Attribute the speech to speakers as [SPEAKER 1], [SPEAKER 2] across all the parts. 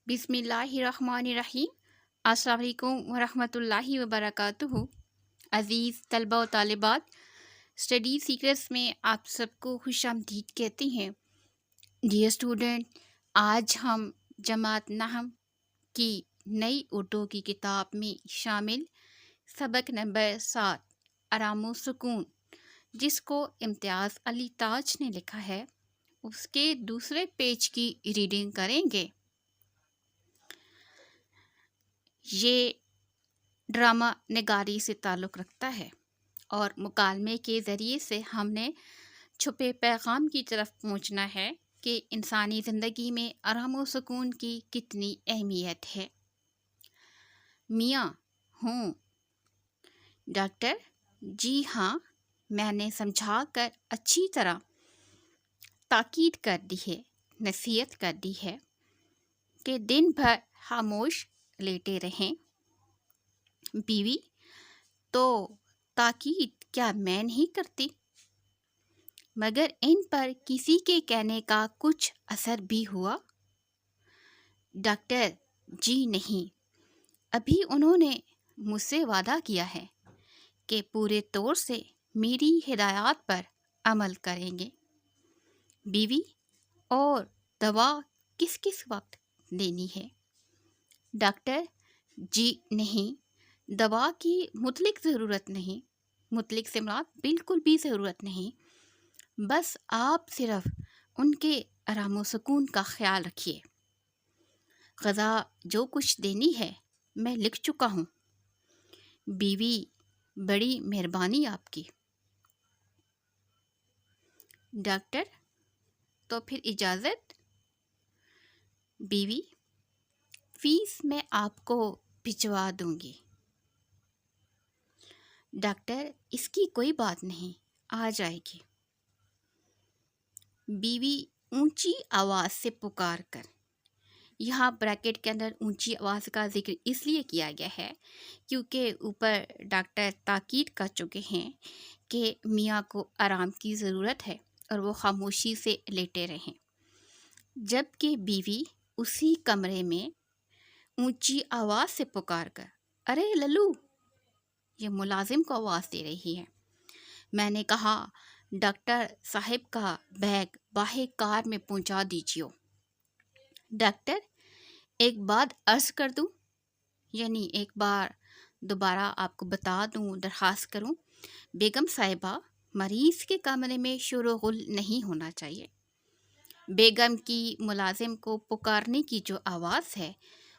[SPEAKER 1] بسم اللہ الرحمن الرحیم۔ السلام علیکم ورحمۃ اللہ وبرکاتہ۔ عزیز طلبہ و طالبات، اسٹڈی سیکرٹس میں آپ سب کو خوش آمدید کہتے ہیں۔ ڈیئر اسٹوڈنٹ، آج ہم جماعت نحم کی نئی اردو کی کتاب میں شامل سبق نمبر 7 آرام و سکون، جس کو امتیاز علی تاج نے لکھا ہے، اس کے دوسرے پیج کی ریڈنگ کریں گے۔ یہ ڈرامہ نگاری سے تعلق رکھتا ہے اور مکالمے کے ذریعے سے ہم نے چھپے پیغام کی طرف پہنچنا ہے کہ انسانی زندگی میں آرام و سکون کی کتنی اہمیت ہے۔ میاں: ہوں۔ ڈاکٹر: جی ہاں، میں نے سمجھا کر اچھی طرح تاکید کر دی ہے، نصیحت کر دی ہے کہ دن بھر خاموش لیٹے رہیں۔ بیوی: تو تاکید کیا میں نہیں کرتی؟ مگر ان پر کسی کے کہنے کا کچھ اثر بھی ہوا؟ ڈاکٹر: جی نہیں، ابھی انہوں نے مجھ سے وعدہ کیا ہے کہ پورے طور سے میری ہدایات پر عمل کریں گے۔ بیوی: اور دوا کس کس وقت دینی ہے؟ ڈاکٹر: جی نہیں، دوا کی مطلق ضرورت نہیں، مطلق سے مراد بالکل بھی ضرورت نہیں، بس آپ صرف ان کے آرام و سکون کا خیال رکھیے۔ غذا جو کچھ دینی ہے میں لکھ چکا ہوں۔ بیوی: بڑی مہربانی آپ کی۔ ڈاکٹر: تو پھر اجازت؟ بیوی: فیس میں آپ کو بھجوا دوں گی۔ ڈاکٹر: اس کی کوئی بات نہیں، آ جائے گی۔ بیوی اونچی آواز سے پکار کر، یہاں بریکٹ کے اندر اونچی آواز کا ذکر اس لیے کیا گیا ہے کیونکہ اوپر ڈاکٹر تاکید کر چکے ہیں کہ میاں کو آرام کی ضرورت ہے اور وہ خاموشی سے لیٹے رہیں، جبکہ بیوی اسی کمرے میں اونچی آواز سے پکار کر، ارے للو، یہ ملازم کو آواز دے رہی ہے۔ میں نے کہا ڈاکٹر صاحب کا بیگ باہر کار میں پہنچا دیجیے۔ ڈاکٹر: ایک بات عرض کر دوں، یعنی ایک بار دوبارہ آپ کو بتا دوں، درخواست کروں، بیگم صاحبہ، مریض کے کمرے میں شور و غل نہیں ہونا چاہیے۔ بیگم کی ملازم کو پکارنے کی جو آواز ہے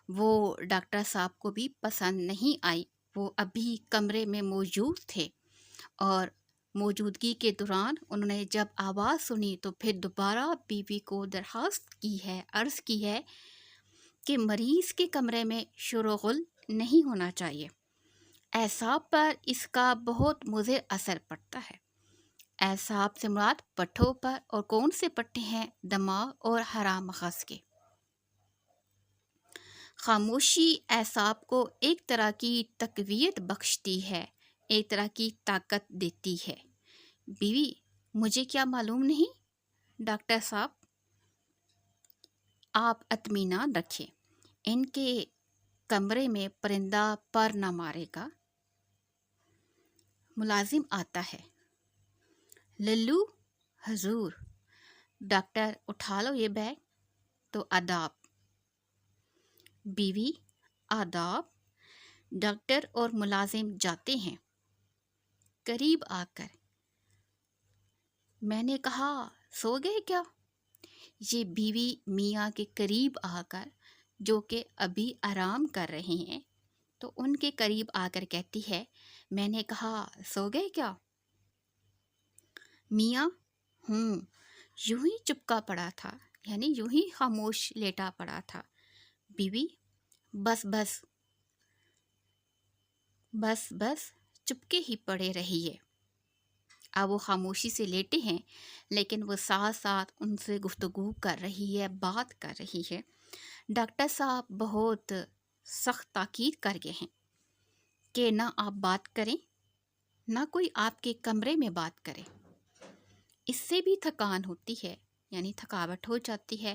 [SPEAKER 1] وہ ڈاکٹر صاحب کو بھی پسند نہیں آئی۔ وہ ابھی کمرے میں موجود تھے اور موجودگی کے دوران انہوں نے جب آواز سنی تو پھر دوبارہ بیوی کو درخواست کی ہے، عرض کی ہے کہ مریض کے کمرے میں شور و غل نہیں ہونا چاہیے۔ اعصاب پر اس کا بہت مضر اثر پڑتا ہے۔ اعصاب سے مراد پٹھوں پر، اور کون سے پٹھے ہیں؟ دماغ اور حرام مغز کے۔ خاموشی اعصاب کو ایک طرح کی تقویت بخشتی ہے، ایک طرح کی طاقت دیتی ہے۔ بیوی: مجھے کیا معلوم نہیں؟ ڈاکٹر صاحب، آپ اطمینان رکھیں، ان کے کمرے میں پرندہ پر نہ مارے گا۔ ملازم آتا ہے، للو، حضور۔ ڈاکٹر: اٹھا لو یہ بیگ۔ تو آداب۔ بیوی: آداب۔ ڈاکٹر اور ملازم جاتے ہیں۔ قریب آ کر میں نے کہا سو گئے کیا؟ یہ بیوی میاں کے قریب آ کر، جو کہ ابھی آرام کر رہے ہیں، تو ان کے قریب آ کر کہتی ہے، میں نے کہا سو گئے کیا؟ میاں: ہوں، یوں ہی چپکا پڑا تھا، یعنی یوں ہی خاموش لیٹا پڑا تھا۔ بیوی: بس بس بس بس، چپکے ہی پڑے رہیے۔ اب وہ خاموشی سے لیٹے ہیں لیکن وہ ساتھ ساتھ ان سے گفتگو کر رہی ہے، بات کر رہی ہے۔ ڈاکٹر صاحب بہت سخت تاکید کر گئے ہیں کہ نہ آپ بات کریں، نہ کوئی آپ کے کمرے میں بات کرے۔ اس سے بھی تھکان ہوتی ہے، یعنی تھکاوٹ ہو جاتی ہے،